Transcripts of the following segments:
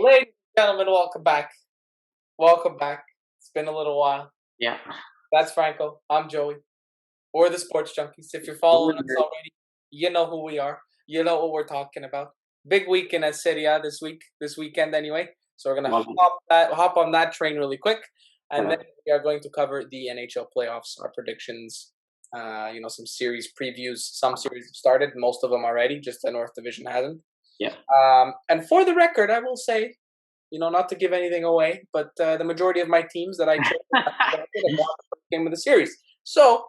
Ladies and gentlemen, welcome back. Welcome back. It's been a little while. Yeah. That's Franco. I'm Joey. We're the Sports Junkies. If you're following us already, you know who we are. You know what we're talking about. Big weekend at Serie A this weekend anyway. So we're gonna Love hop on that train really quick, and then Correct. we are going to cover the NHL playoffs, our predictions. Some series previews. Some series have started. Most of them already. Just the North Division hasn't. Yeah. And for the record, I will say, not to give anything away, but the majority of my teams that I chose have won the first game of the series. So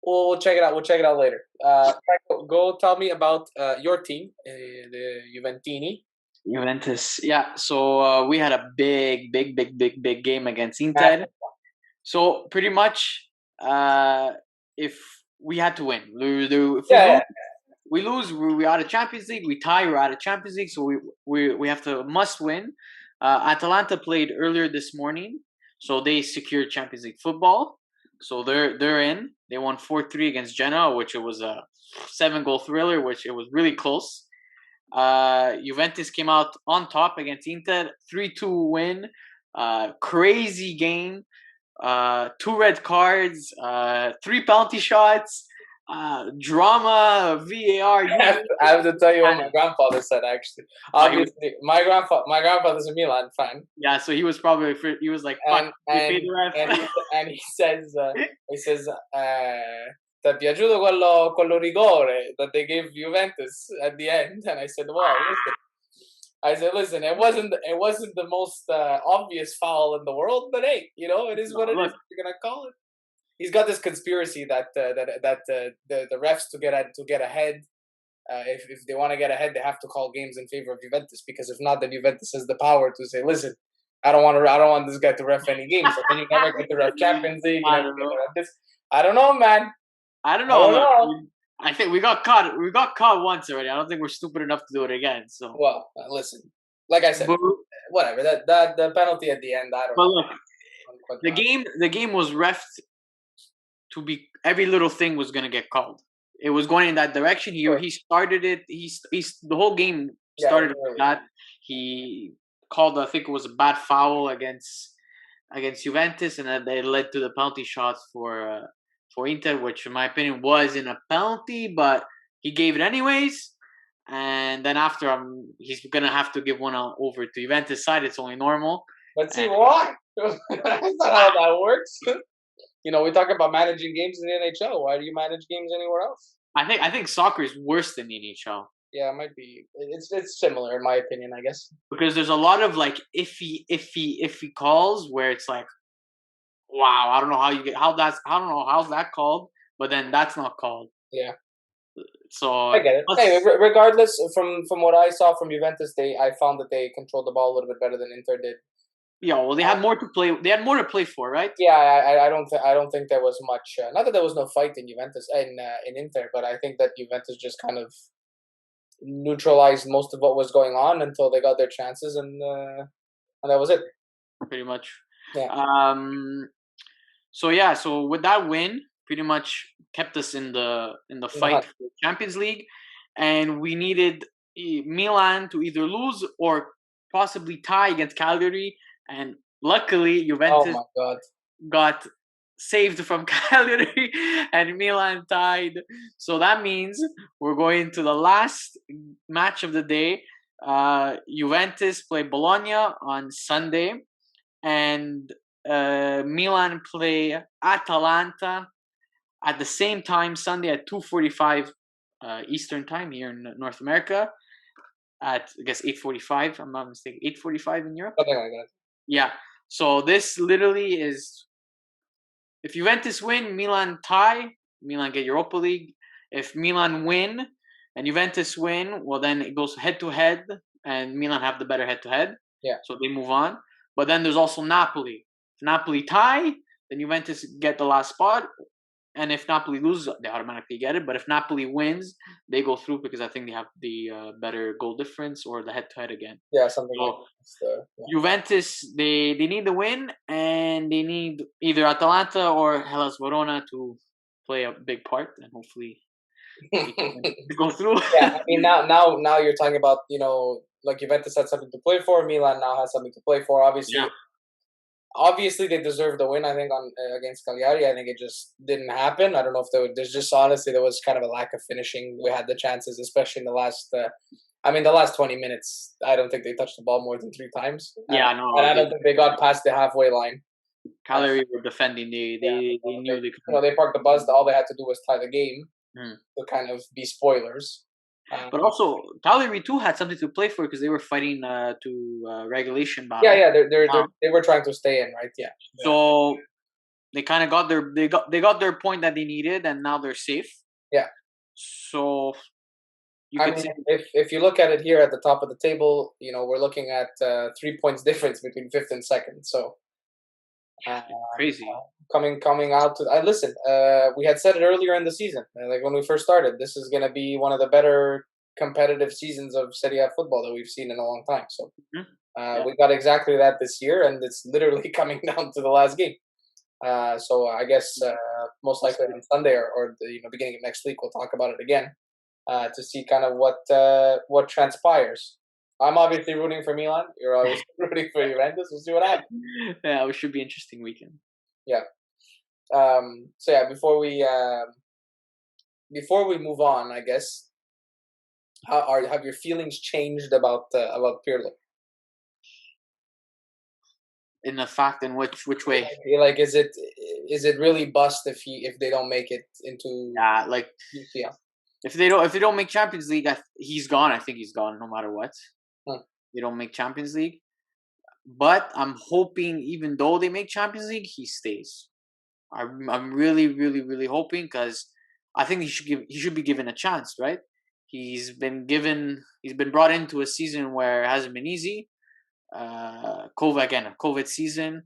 we'll check it out. We'll check it out later. Franco, go tell me about your team, the Juventini. Juventus. Yeah. So we had a big game against Inter. So pretty much, if we had to win, if we lose, we out of Champions League. We tie, we're out of Champions League. So we have to must win. Atalanta played earlier this morning, so they secured Champions League football. So they're in. They won 4-3 against Genoa, which it was a 7-goal thriller, which it was really close. Juventus came out on top against Inter, 3-2 win. Crazy game. 2 red cards, 3 penalty shots, drama, VAR. I have to tell you what my grandfather said. Actually, obviously, my grandfather's a Milan fan. Yeah, so he was like, "Fuck, and he says, "Ti è piaciuto quello rigore that they gave Juventus at the end?" And I said, "Well, listen, it wasn't the most obvious foul in the world, but hey, it is what it is. You're gonna call it." He's got this conspiracy that the refs to get ahead. If they want to get ahead, they have to call games in favor of Juventus, because if not, then Juventus has the power to say, "Listen, I don't want this guy to ref any games." So then you never get the ref Champions League. You never get the ref this. I don't know, man. I don't know. I think we got caught. We got caught once already. I don't think we're stupid enough to do it again. So well, listen. Like I said, whatever. That the penalty at the end. I don't know. Look, the game was refed to be, every little thing was gonna get called. It was going in that direction. He started it. He's the whole game started with that. He called, I think it was a bad foul against Juventus, and then they led to the penalty shots for Inter, which in my opinion wasn't a penalty, but he gave it anyways. And then after, he's gonna have to give one over to Juventus side. It's only normal. But see why? That's not how that works. We talk about managing games in the NHL. Why do you manage games anywhere else? I think soccer is worse than the NHL. Yeah, it might be. It's similar in my opinion, I guess. Because there's a lot of like iffy calls where it's like, wow, I don't know how's that called, but then that's not called. Yeah. So I get it. Anyway, regardless, from what I saw from Juventus, I found that they controlled the ball a little bit better than Inter did. Yeah, well, they had more to play. They had more to play for, right? Yeah, I don't think there was much. Not that there was no fight in Juventus in Inter, but I think that Juventus just kind of neutralized most of what was going on until they got their chances, and that was it. Pretty much. Yeah. So with that win, pretty much kept us in the fight for the Champions League, and we needed Milan to either lose or possibly tie against Cagliari. And luckily, Juventus got saved from Cagliari, and Milan tied. So that means we're going to the last match of the day. Juventus play Bologna on Sunday, and Milan play Atalanta at the same time Sunday at 2:45 Eastern time here in North America. At, I guess, 8:45. I'm not mistaken. 8:45 in Europe. Something like that. Yeah. So this literally is, if Juventus win, Milan tie, Milan get Europa League. If Milan win and Juventus win, well, then it goes head to head, and Milan have the better head to head. Yeah. So they move on. But then there's also Napoli. If Napoli tie, then Juventus get the last spot. And if Napoli loses, they automatically get it. But if Napoli wins, they go through, because I think they have the better goal difference or the head-to-head again. Yeah, something like that. Juventus, they need the win, and they need either Atalanta or Hellas Verona to play a big part, and hopefully to go through. Yeah, I mean now you're talking about like Juventus had something to play for. Milan now has something to play for. Yeah, Obviously they deserved the win. I think on against Cagliari. I think it just didn't happen. I don't know if there's just honestly there was kind of a lack of finishing. We had the chances, especially in the last. I mean, the last 20 minutes. I don't think they touched the ball more than 3 times. yeah, And no. I don't think they got past the halfway line. Cagliari were defending. Yeah, They they, knew they they parked the bus. All they had to do was tie the game could. to kind of be spoilers. But also, Cagliari too had something to play for because they were fighting to regulation Yeah, battle. yeah, Now, they were trying to stay in, right? Yeah. so they kind of got their their point that they needed, and now they're safe. Yeah. So you I could mean, say if you look at it here at the top of the table, we're looking at 3 points difference between fifth and second. So uh, crazy. coming out to listen. We had said it earlier in the season, like when we first started. This is going to be one of the better competitive seasons of Serie A football that we've seen in a long time. So Mhm. Yeah. we got exactly that this year, and it's literally coming down to the last game. So I guess most likely on Sunday or the beginning of next week we'll talk about it again to see kind of what transpires. I'm obviously rooting for Milan. You're obviously rooting for Juventus. We'll see what happens. Yeah, it should be interesting weekend. Yeah. So yeah, before we move on, I guess have your feelings changed about Pirlo? In the fact in which way? Like, is it really bust if they don't make it into Yeah, like UCL? if they don't make Champions League, he's gone. I think he's gone no matter what. Hmm. They don't make Champions League, but I'm hoping even though they make Champions League, he stays. I'm really really hoping because I think he should be given a chance, right? He's been brought into a season where it hasn't been easy. A COVID season.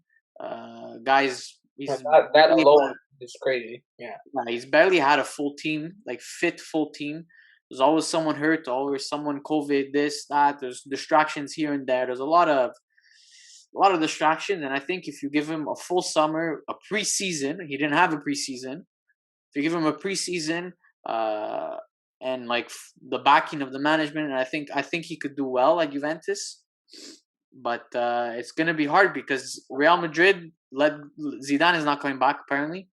Guys, That alone is crazy. Yeah. he's barely had a full team, like fit full team. There's always someone hurt, always someone COVID, this, that. There's distractions here and there. There's a lot of distractions, and I think if you give him a full summer, a preseason, he didn't have a preseason. If you give him a preseason, uh, and like the backing of the management, and I think he could do well at Juventus. But it's gonna be hard because Real Madrid led Zidane is not coming back apparently,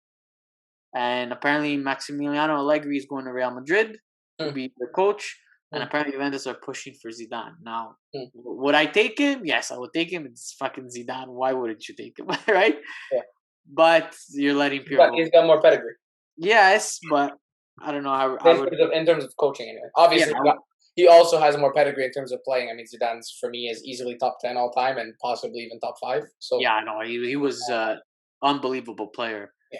and apparently Maximiliano Allegri is going to Real Madrid to Hmm. be the coach, and Hmm. apparently Juventus are pushing for Zidane. Now, Hmm. would I take him? Yes, I would take him. It's fucking Zidane. Why wouldn't you take him, right? Yeah. But you're letting Pirlo. He's got more pedigree. Yes, but I don't know. In terms of coaching, anyway. Obviously, Yeah, he also has more pedigree in terms of playing. I mean, Zidane's for me is easily top 10 all time and possibly even top 5. So yeah, no, he was unbelievable player. yeah,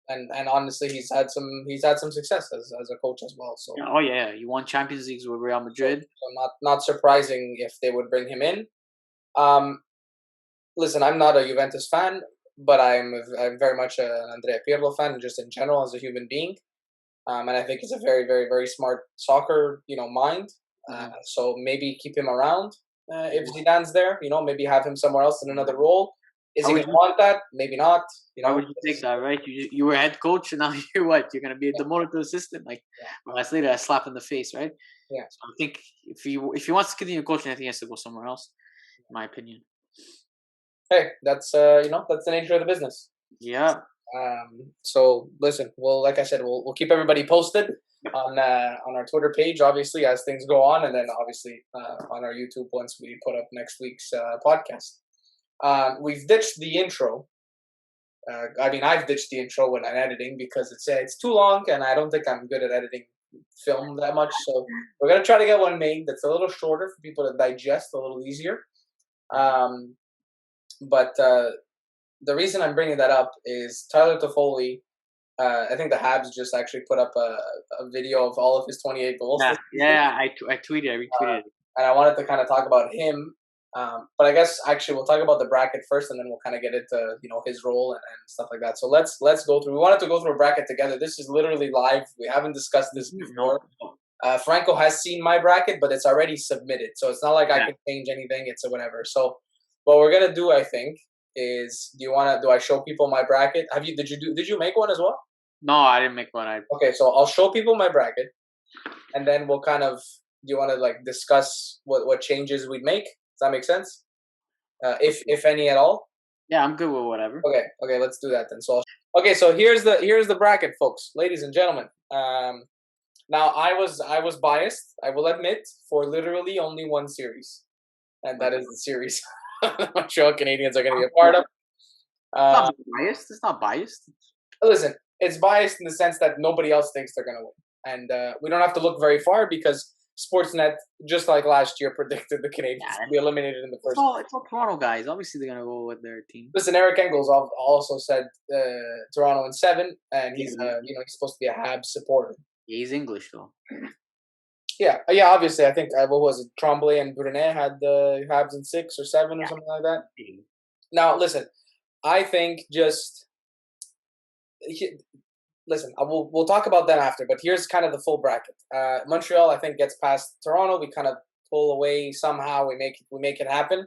and honestly, he's had some success as a coach as well. So Oh yeah, he won Champions Leagues with Real Madrid. so not surprising if they would bring him in. Um, Listen, I'm not a Juventus fan, but I'm very much an Andrea Pirlo fan, just in general as a human being. And I think he's a very, very, very smart soccer, mind. Mhm. So maybe keep him around if Zidane's there. Maybe have him somewhere else in another role. Is How he would gonna you want that? Maybe not. How would you take that, right? You were head coach, and now you're what? You're gonna be Yeah, demoted to assistant. Like, yeah, well, that's later a slap in the face, right? yeah. So I think if he wants to continue coaching, I think he has to go somewhere else. In my opinion. Hey, that's that's the nature of the business. Yeah. So listen, well, like I said, we'll keep everybody posted on our Twitter page, obviously, as things go on, and then obviously on our YouTube once we put up next week's podcast. We've ditched the intro. I mean, I've ditched the intro when I'm editing because it's too long, and I don't think I'm good at editing film that much. So we're gonna try to get one made that's a little shorter for people to digest, a little easier. Um, but the reason I'm bringing that up is Tyler Toffoli. I think the Habs just actually put up a video of all of his 28 goals Yeah. this season, Yeah. I tweeted. I retweeted it. and I wanted to kind of talk about him. But I guess actually we'll talk about the bracket first, and then we'll kind of get into his role and stuff like that. So let's go through. We wanted to go through a bracket together. This is literally live. We haven't discussed this No. before. Franco has seen my bracket, but it's already submitted, so it's not like I Yeah. can change anything. It's a whatever. So what we're gonna do, I think, is do I show people my bracket? Did you make one as well? No, I didn't make one. Okay, so I'll show people my bracket. and then we'll kind of. Do you want to like discuss what changes we'd make? Does that make sense? If any at all. Yeah, I'm good with whatever. Okay, let's do that then. Okay, so here's the bracket, folks, ladies and gentlemen. Now I was biased, I will admit, for literally only one series, and that is the series Montreal Canadiens are going to be a part of. It's not biased. It's not biased. Listen, it's biased in the sense that nobody else thinks they're going to win, and we don't have to look very far because Sportsnet, just like last year, predicted the Canadiens to be eliminated in the first. It's all Toronto guys. Obviously, they're gonna go with their team. Listen, Eric Engels also said Toronto in 7, and he's he's supposed to be a Habs supporter. He's English though. Yeah. Obviously, I think what was it? Tremblay and Brunet had the Habs in 6 or 7 or something like that. Now, listen, I think listen, we'll talk about that after, but here's kind of the full bracket. Montreal, I think, gets past Toronto. We kind of pull away somehow. We make it happen.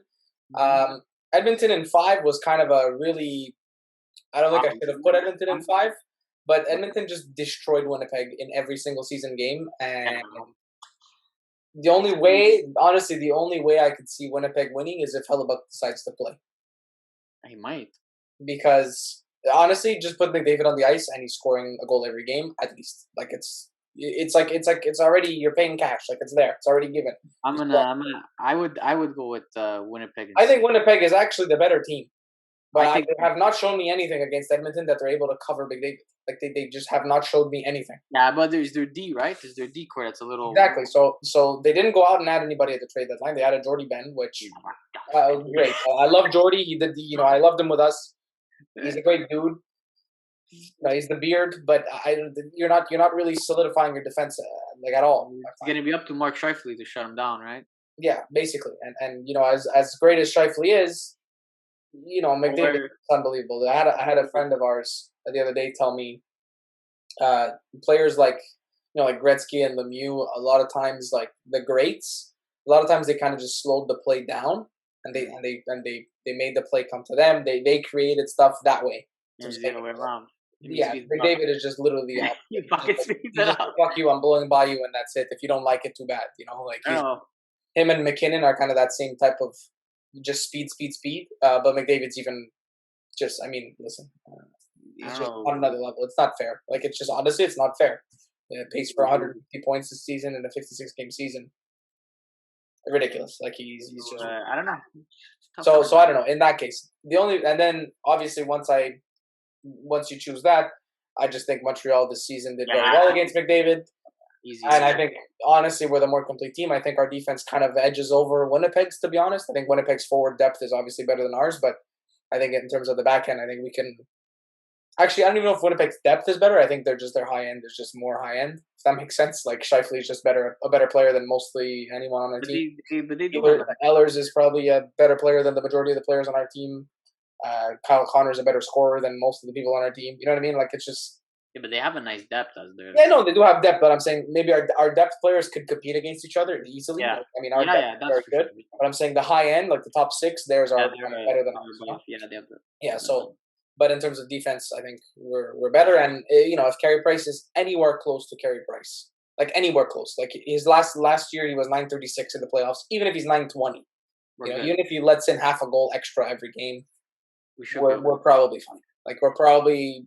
Mm-hmm. Edmonton in 5 was kind of a really. I don't think I should have put Edmonton in 5, but Edmonton just destroyed Winnipeg in every single season game, and the only way I could see Winnipeg winning is if Hellebuck decides to play. He might, because. Honestly, just put McDavid on the ice and he's scoring a goal every game at least. Like it's already, you're paying cash. Like it's there. It's already given. I would go with Winnipeg. I think Winnipeg is actually the better team, but they have not shown me anything against Edmonton that they're able to cover McDavid. Like they just have not showed me anything. Yeah, but there's their D, right? There's their D core that's a little exactly. So they didn't go out and add anybody at the trade deadline. They added Jordy Ben, which great. I love Jordy. He did. I loved him with us. He's a great dude. He's the beard, but you're not really solidifying your defense like at all. It's gonna be up to Mark Scheifele to shut him down, right? Yeah, basically, and as great as Scheifele is, McDavid is unbelievable. I had a friend of ours the other day tell me, players like like Gretzky and Lemieux, a lot of times like the greats, a lot of times they kind of just slowed the play down. And they made the play come to them. They created stuff that way. The other way around. Yeah, McDavid is just literally the he fucking speeds it up. Fuck you, I'm blowing by you, and that's it. If you don't like it, too bad. Him and McKinnon are kind of that same type of just speed. But McDavid's even just. I mean, listen, he's just on another level. It's not fair. Like it's just honestly, it's not fair. Pace for 150 points this season in a 56-game season. Ridiculous. Like he's just. I don't know. So I don't know. In that case, and then obviously once you choose that, I just think Montreal this season did very well against McDavid, and I think honestly we're the more complete team. I think our defense kind of edges over Winnipeg's. To be honest, I think Winnipeg's forward depth is obviously better than ours, but I think in terms of the back end, I think we can. Actually, I don't even know if Winnipeg's depth is better. I think their high end is just more high end. If that makes sense. Like Scheifele is just a better player than mostly anyone on our team. But they do. Ehlers is probably a better player than the majority of the players on our team. Kyle Connor's a better scorer than most of the people on our team. You know what I mean? Like it's just. Yeah, but they have a nice depth as their. Yeah, no, they do have depth, but I'm saying maybe our depth players could compete against each other easily. Yeah. I mean, our depth is very good, but I'm saying the high end, like the top 6, theirs are better than ours. Yeah, they have yeah. So. But in terms of defense, I think we're better. And if Carey Price is anywhere close to Carey Price, like anywhere close, like his last year he was 936 in the playoffs. Even if he's 920, even if he lets in half a goal extra every game, we're probably fine. Like we're probably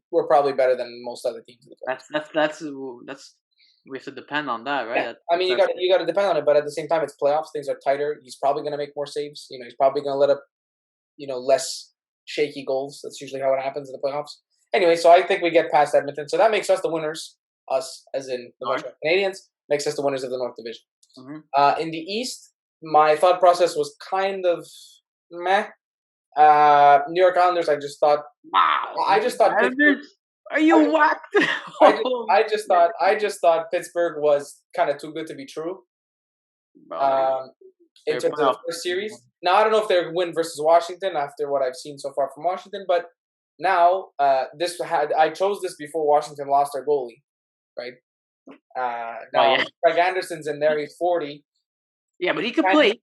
better than most other teams in the playoffs. That's we have to depend on that, right? Yeah. I mean, you got to depend on it, but at the same time, it's playoffs. Things are tighter. He's probably going to make more saves. He's probably going to let up, less shaky goals. That's usually how it happens in the playoffs. Anyway, so I think we get past Edmonton. So that makes us the winners. Us, as in the Montreal Canadiens, makes us the winners of the North Division. Mm-hmm. In the East, my thought process was kind of meh. New York Islanders, I just thought. Pittsburgh, are you whacked? I just thought Pittsburgh was kind of too good to be true. In terms of the first series. Now, I don't know if they'll win versus Washington after what I've seen so far from Washington, but now I chose this before Washington lost their goalie, right? Craig Anderson's in there. He's 40. Yeah, but he could play.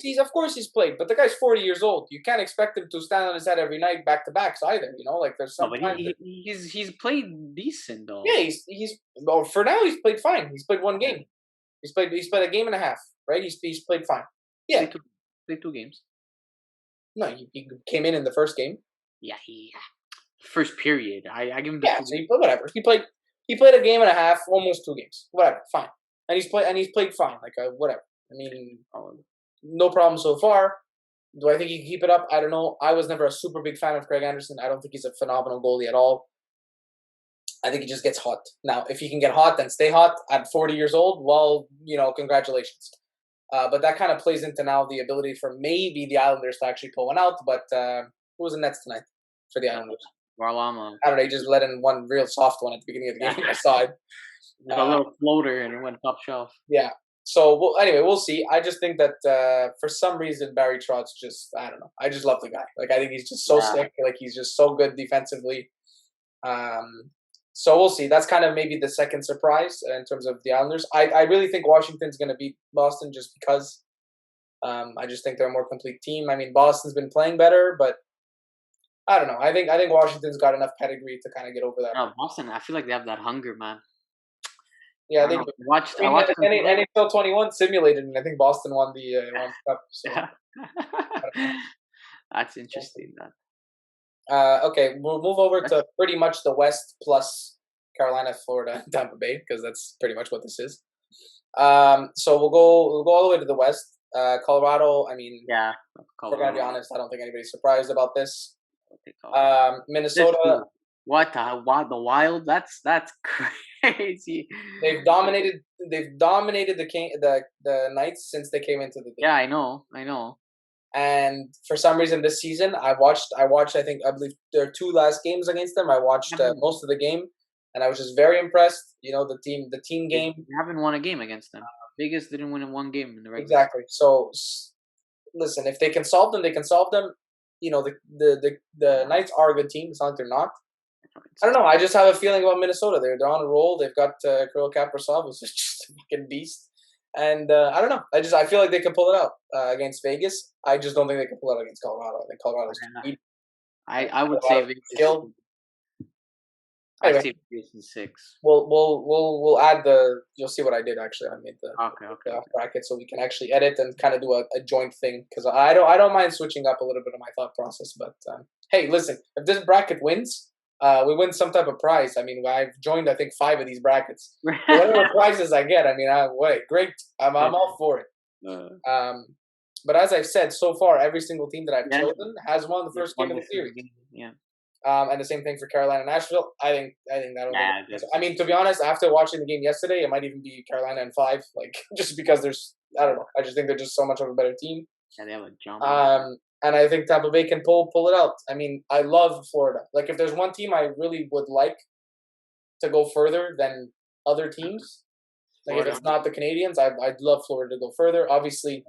He's of course he's played, but the guy's 40 years old. You can't expect him to stand on his head every night back to backs either. Like there's No, some but times. he's played decent though. Yeah, he's well for now he's played fine. He's played one game. He's played a game and a half, right? He's played fine. Yeah, Played 2 games. no, he came in the first game. Yeah, first period. I give him the Yeah, so whatever. He played a game and a half, almost 2 games. Whatever, fine. And he's played fine. Like whatever. I mean, no problem so far. Do I think he can keep it up? I don't know. I was never a super big fan of Craig Anderson. I don't think he's a phenomenal goalie at all. I think he just gets hot. Now, if he can get hot and stay hot at 40 years old, well, congratulations. But that kind of plays into now the ability for maybe the Islanders to actually pull one out. But who was the Nets tonight for the Islanders? Varlamov. I don't know. He just let in one real soft one at the beginning of the game. I saw it. A little floater and it went top shelf. Yeah. So, anyway, we'll see. I just think that for some reason, Barry Trotz just, I don't know. I just love the guy. Like, I think he's just so sick. Like, he's just so good defensively. So we'll see. That's kind of maybe the second surprise in terms of the Islanders. I really think Washington's going to beat Boston just because I just think they're a more complete team. I mean, Boston's been playing better, but I don't know. I think Washington's got enough pedigree to kind of get over that. No, Boston, I feel like they have that hunger, man. Yeah, I watched NHL 21 simulated, and I think Boston won the cup. So. That's interesting, man. Okay, we'll move over to pretty much the West plus Carolina, Florida, and Tampa Bay because that's pretty much what this is. So we'll go all the way to the West. Colorado. I mean, Colorado. We're gonna be honest. I don't think anybody's surprised about this. Minnesota. What the Wild? That's crazy. They've dominated the Knights since they came into the game. Yeah, I know. And for some reason this season, I believe their 2 last games against them. I watched most of the game, and I was just very impressed. The team game. They haven't won a game against them. Vegas didn't win in 1 game in the regular. Exactly. So, listen, if they can solve them, they can solve them. The Knights are a good team. It's not like they're not. I don't know. I just have a feeling about Minnesota. They're on a roll. They've got Kirill Kaprizov, who's just a fucking beast. And I don't know. I feel like they can pull it out against Vegas. I just don't think they can pull it out against Colorado. I think Colorado's too. I would say Vegas. Anyway, I'd say Vegas in 6. We'll add the. You'll see what I did actually. I made the bracket so we can actually edit and kind of do a joint thing because I don't mind switching up a little bit of my thought process. But hey, listen, if this bracket wins. We win some type of prize. I mean, I've joined, I think, 5 of these brackets. Whatever prizes I get, I mean, great. I'm all for it. But as I've said, so far, every single team that I've chosen has won the first game of the series. Yeah. And the same thing for Carolina, Nashville. I think that'll. I mean, to be honest, after watching the game yesterday, it might even be Carolina in 5. Like, just because I don't know. I just think they're just so much of a better team. Yeah, they have a jump. And I think Tampa Bay can pull it out. I mean, I love Florida. Like, if there's one team I really would like to go further than other teams, like if it's not the Canadians, I'd love Florida to go further. Obviously,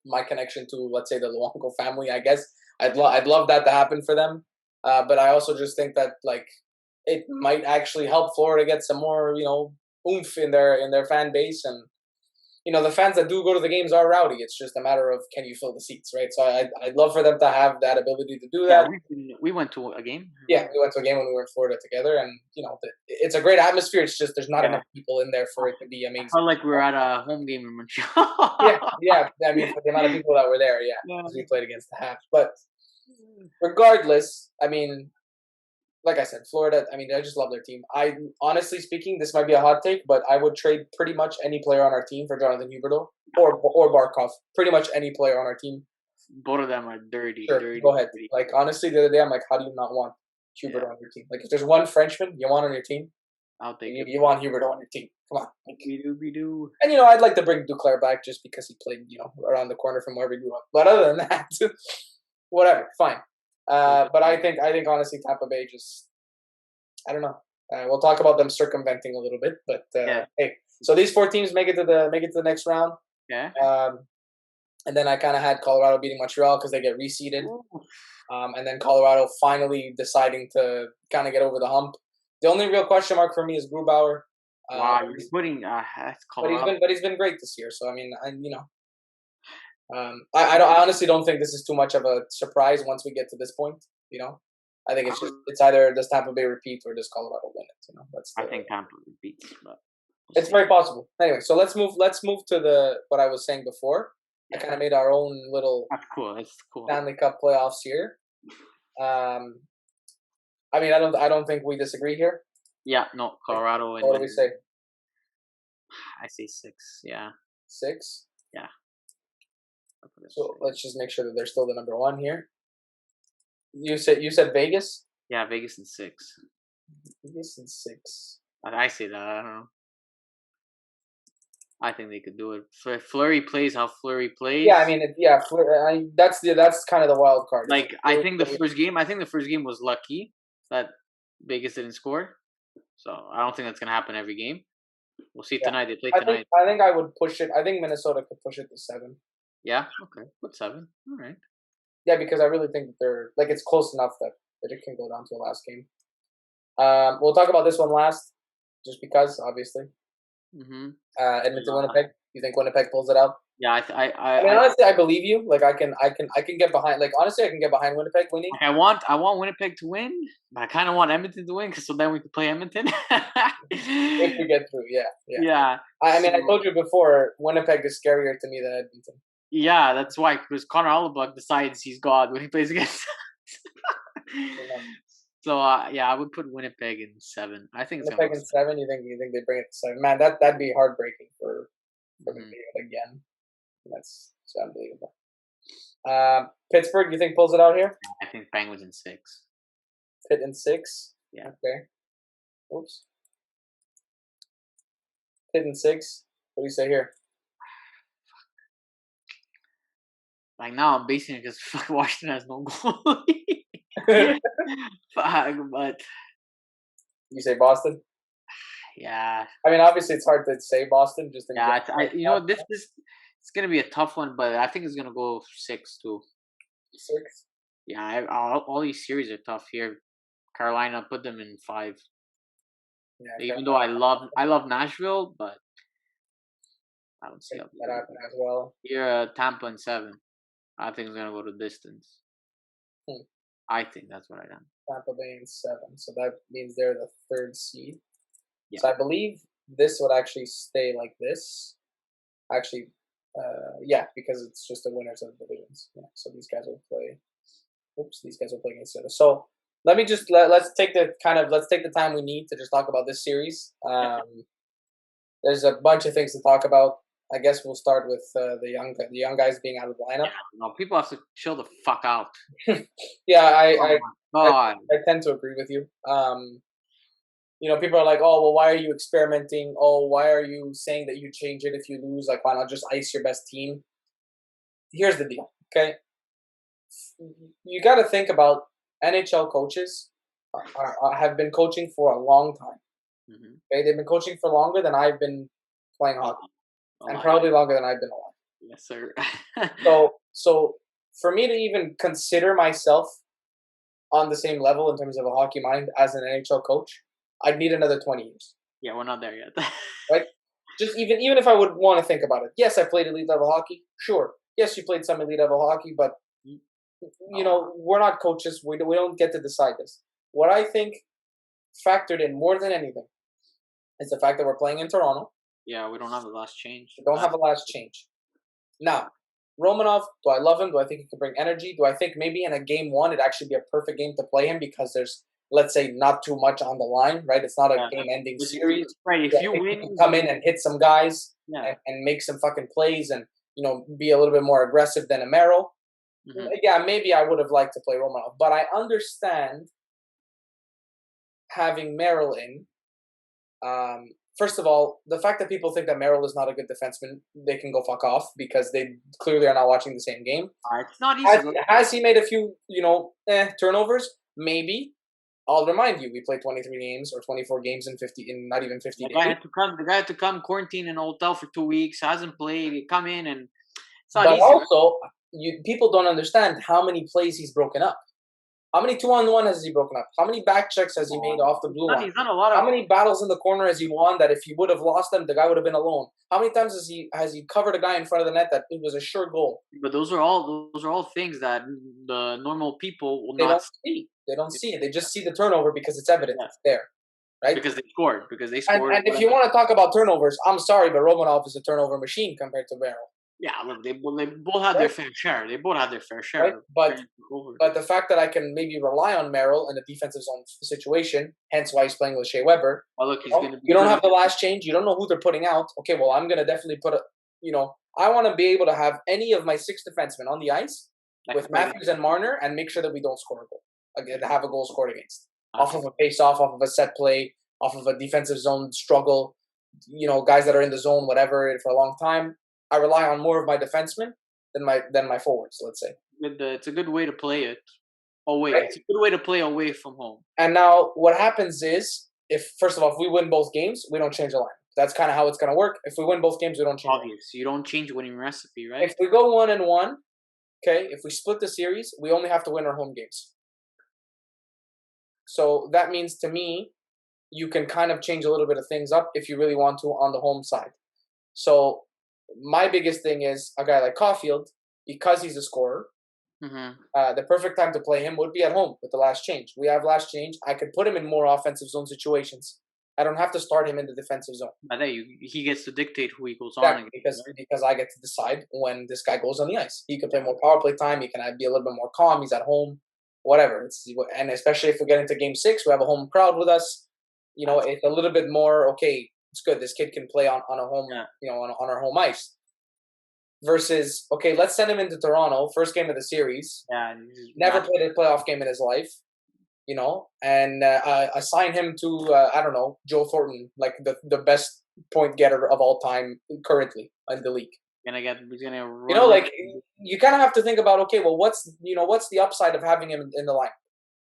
my connection to, let's say, the Luongo family, I guess, I'd love that to happen for them. But I also just think that, like, it might actually help Florida get some more, oomph in their fan base. And, the fans that do go to the games are rowdy. It's just a matter of can you fill the seats, right? So I'd love for them to have that ability to do that. Yeah, we went to a game. Yeah, we went to a game when we were in Florida together, and it's a great atmosphere. It's just there's not enough people in there for it to be amazing. I felt like we were at a home game in Montreal. yeah. I mean, for the amount of people that were there, because we played against the Habs. But regardless, I mean, like I said, Florida, I mean, I just love their team. Honestly speaking, this might be a hot take, but I would trade pretty much any player on our team for Jonathan Huberdeau or Barkov. Pretty much any player on our team. Both of them are dirty. Sure, dirty. Go ahead. Like, honestly, the other day, I'm like, how do you not want Huberdeau on your team? Like, if there's one Frenchman you want on your team, I'll take it. You want Huberdeau on your team. Come on. We do. And, I'd like to bring Duclair back just because he played, around the corner from where we grew up. But other than that, whatever, fine. But I think honestly, Tampa Bay just, I don't know. We'll talk about them circumventing a little bit, but hey, so these 4 teams make it to the next round. Yeah. And then I kind of had Colorado beating Montreal because they get reseeded. And then Colorado finally deciding to kind of get over the hump. The only real question mark for me is Grubauer. Wow, you're putting Colorado. But he's been great this year. So I mean, I honestly don't think this is too much of a surprise once we get to this point. I think it's either does Tampa Bay repeat or does Colorado win it. I think Tampa repeats, but it's very possible. Anyway, so let's move to the what I was saying before. I kind of made our own little that's cool. That's cool. Stanley Cup playoffs here. I mean, I don't think we disagree here. Yeah, no, Colorado. What do we say? I say 6. Yeah. 6. Yeah. So let's just make sure that they're still the number 1 here. You said Vegas. Yeah, Vegas in 6. Vegas in 6. I say that. I don't know. I think they could do it. Fleury plays how Fleury plays. Yeah, I mean, that's kind of the wild card. Like I think the first game was lucky that Vegas didn't score. So I don't think that's gonna happen every game. We'll see tonight. They play tonight. I think I would push it. I think Minnesota could push it to 7. Yeah. Okay. Put 7. All right. Yeah, because I really think that they're it's close enough that it can go down to a last game. We'll talk about this one last, just because obviously. Mm-hmm. Edmonton, Winnipeg. You think Winnipeg pulls it out? Yeah, I mean, honestly, I believe you. Like, I can get behind. Like, honestly, I can get behind Winnipeg winning. I want Winnipeg to win, but I kind of want Edmonton to win because so then we can play Edmonton. If we get through, yeah. Yeah. I mean, I told you before, Winnipeg is scarier to me than Edmonton. Yeah, that's why. Because Connor Hellebuyck decides he's God when he plays against us. So yeah, I would put Winnipeg in 7. I think it's Winnipeg in 7. You think they bring it to 7? Man, that'd be heartbreaking for them again. That's unbelievable. Pittsburgh, you think pulls it out here? I think Penguins in 6. Pitt in 6. Yeah. Okay. Oops. Pitt in 6. What do you say here? Like now, I'm basing it because fucking Washington has no goalie. But you say Boston? Yeah. I mean, obviously, it's hard to say Boston. Just in this it's gonna be a tough one, but I think it's gonna go 6 too. 6. Yeah, all these series are tough here. Carolina, put them in 5. Yeah, even though I love Nashville, but I don't see that happen as well. Here, Tampa in 7. I think it's gonna go to distance. I think that's what I done. Tampa Bay in 7, so that means they're the 3rd seed. Yeah. So I believe this would actually stay like this. Actually, yeah, because it's just the winners of the divisions. Yeah, so these guys will play. Oops, these guys will play against each other. So let me just let's take the time we need to just talk about this series. There's a bunch of things to talk about. I guess we'll start with the young guys being out of the lineup. Yeah, no, people have to chill the fuck out. Yeah, I tend to agree with you. People are like, oh, well, why are you experimenting? Oh, why are you saying that you change it if you lose? Like, why not just ice your best team? Here's the deal, okay? You got to think about NHL coaches have been coaching for a long time. Mm-hmm. Okay, they've been coaching for longer than I've been playing hockey, and probably longer than I've been alive. Yes, sir. So for me to even consider myself on the same level in terms of a hockey mind as an NHL coach, I'd need another 20 years. Yeah, we're not there yet. Right? Just even if I would want to think about it. Yes, I played elite level hockey. Sure. Yes, you played some elite level hockey, but we're not coaches. We don't get to decide this. What I think factored in more than anything is the fact that we're playing in Toronto. Yeah, we don't have the last change. We don't have a last change. Now, Romanov, do I love him? Do I think he can bring energy? Do I think maybe in a game 1 it'd actually be a perfect game to play him because there's, let's say, not too much on the line, right? It's not a game-ending series. Right, if you win, can come in and hit some guys and make some fucking plays and, be a little bit more aggressive than Amero. Mm-hmm. Yeah, maybe I would have liked to play Romanov. But I understand having Merrill in. First of all, the fact that people think that Merrill is not a good defenseman, they can go fuck off because they clearly are not watching the same game. It's not easy. Has he made a few, turnovers? Maybe. I'll remind you, we played 23 games or 24 games in not even 50 days. The guy had to come quarantine in a hotel for 2 weeks, hasn't played, he come in and it's not but easy. Also, people don't understand how many plays he's broken up. How many 2-on-1 has he broken up? How many back checks has he made off the blue line? He's done a lot of. How many battles in the corner has he won that if he would have lost them, the guy would have been alone? How many times has he covered a guy in front of the net that it was a sure goal? But those are all things that the normal people will They not don't see. They don't see it. They just see the turnover because it's evident. Yeah. It's there, right? Because they scored. Because they scored. And if you want to talk about turnovers, I'm sorry, but Romanov is a turnover machine compared to Merrill. Yeah, look, they both had their fair share. They both had their fair share. Right? But the fact that I can maybe rely on Merrill in a defensive zone situation, hence why he's playing with Shea Weber. Well, look, he's gonna. You don't have the last change. You don't know who they're putting out. Okay, well, I'm gonna definitely put I want to be able to have any of my 6 defensemen on the ice with Matthews and Marner and make sure that we don't score a goal. Again, have a goal scored against off of a face-off, off of a set play, off of a defensive zone struggle. Guys that are in the zone, whatever, for a long time. I rely on more of my defensemen than my forwards, let's say. It's a good way to play it away. Right. It's a good way to play away from home. And now what happens is, first of all, if we win both games, we don't change the line. That's kind of how it's going to work. If we win both games, we don't change. Obvious. You don't change winning recipe, right? If we go 1-1, okay, if we split the series, we only have to win our home games. So that means to me, you can kind of change a little bit of things up if you really want to on the home side. So my biggest thing is a guy like Caulfield, because he's a scorer, the perfect time to play him would be at home with the last change. We have last change. I could put him in more offensive zone situations. I don't have to start him in the defensive zone. But he gets to dictate who he goes on. Against, because I get to decide when this guy goes on the ice. He can play more power play time. He can be a little bit more calm. He's at home, whatever. And especially if we get into Game 6, we have a home crowd with us. It's a little bit more, okay, it's good. This kid can play on a home, on our home ice. Versus, okay, let's send him into Toronto, first game of the series. Yeah, never played a playoff game in his life, and assign him to I don't know, Joe Thornton, like the best point getter of all time currently in the league. He's gonna run like you kind of have to think about, okay, well, what's the upside of having him in the line?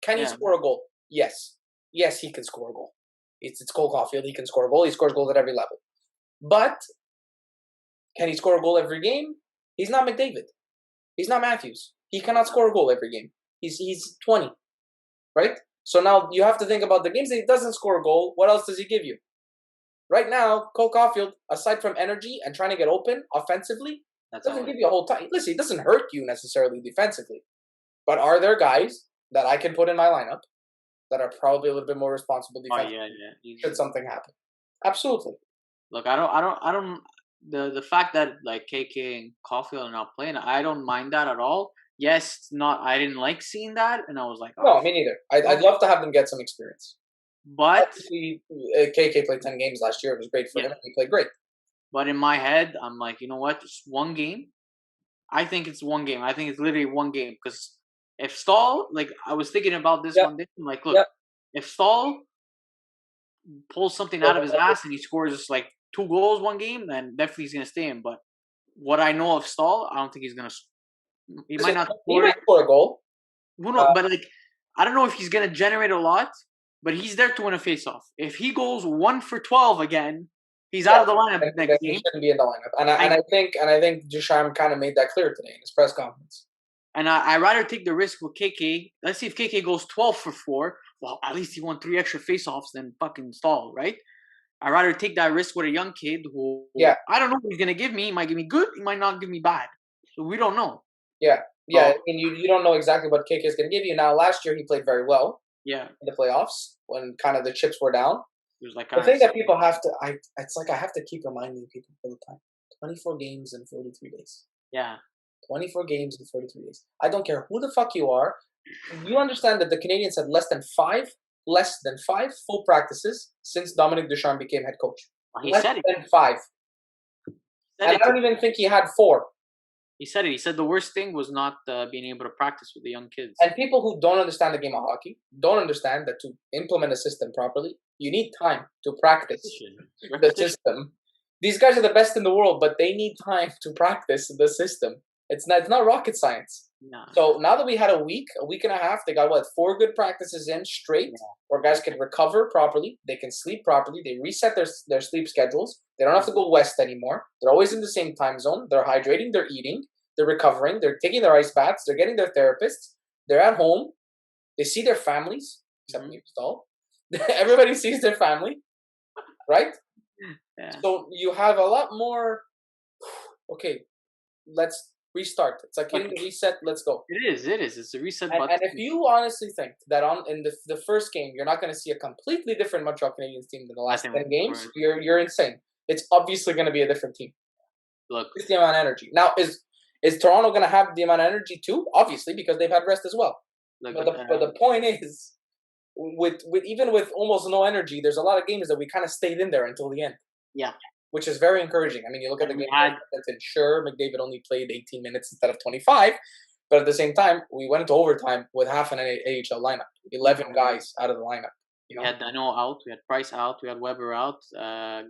Can he score a goal? Yes, he can score a goal. It's Cole Caulfield. He can score a goal. He scores goals at every level, but can he score a goal every game? He's not McDavid. He's not Matthews. He cannot score a goal every game. He's 20, right? So now you have to think about the games that he doesn't score a goal. What else does he give you? Right now, Cole Caulfield, aside from energy and trying to get open offensively, doesn't give you a whole ton. Listen, he doesn't hurt you necessarily defensively. But are there guys that I can put in my lineup that are probably a little bit more responsible defensively? Should something happen? Absolutely. Look, I don't. The fact that like KK and Caulfield are not playing, I don't mind that at all. Yes, it's not. I didn't like seeing that, and I was like, no, me neither. I'd love to have them get some experience. But KK played 10 games last year. It was great for him. He played great. But in my head, I'm like, you know what? It's one game. I think it's one game. I think it's literally one game. Because if Stahl, like I was thinking about this one day, I'm like, look, if Stahl pulls something out of his ass and he scores like 2 goals one game, then definitely he's gonna stay in. But what I know of Stahl, I don't think he's gonna. He might not score a goal. Who knows? But like, I don't know if he's gonna generate a lot. But he's there to win a face-off. If he goes 1 for 12 again, he's out of the lineup next game. He shouldn't be in the lineup. And I think Ducharme kind of made that clear today in his press conference. And I rather take the risk with KK. Let's see if KK goes 12 for 4. Well, at least he won 3 extra face-offs than fucking Stahl, right? I'd rather take that risk with a young kid who I don't know what he's gonna give me. He might give me good. He might not give me bad. So we don't know. Yeah. I mean, you don't know exactly what KK is gonna give you. Now, last year he played very well. Yeah, in the playoffs when kind of the chips were down. It was like the thing that people have to, it's like I have to keep reminding people all the time. 24 games in 43 days. Yeah. 24 games in 43 days. I don't care who the fuck you are. You understand that the Canadians had less than five full practices since Dominic Ducharme became head coach. Less than 5. And I don't even think he had 4. He said it. He said the worst thing was not being able to practice with the young kids. And people who don't understand the game of hockey don't understand that to implement a system properly, you need time to practice the system. These guys are the best in the world, but they need time to practice the system. It's not rocket science. No. So now that we had a week and a half, they got 4 good practices in straight, where guys can recover properly, they can sleep properly, they reset their sleep schedules, they don't have to go west anymore, they're always in the same time zone, they're hydrating, they're eating, they're recovering, they're taking their ice baths, they're getting their therapists, they're at home, They see their families, except me, Stahl. Everybody sees their family, right? Yeah. So you have a lot more. Okay, let's restart. It's like hitting the reset. Let's go. It is. It's a reset button. And if you honestly think that in the first game you're not going to see a completely different Montreal Canadiens team than the last 10 games, you're insane. It's obviously going to be a different team. Look, it's the amount of energy. Now, is Toronto going to have the amount of energy too? Obviously, because they've had rest as well. Look, but the point is, with even with almost no energy, there's a lot of games that we kind of stayed in there until the end. Yeah. Which is very encouraging. I mean, you look at the game. Sure, McDavid only played 18 minutes instead of 25, but at the same time, we went into overtime with half an AHL lineup, 11 guys out of the lineup. We had Dano out, we had Price out, we had Weber out,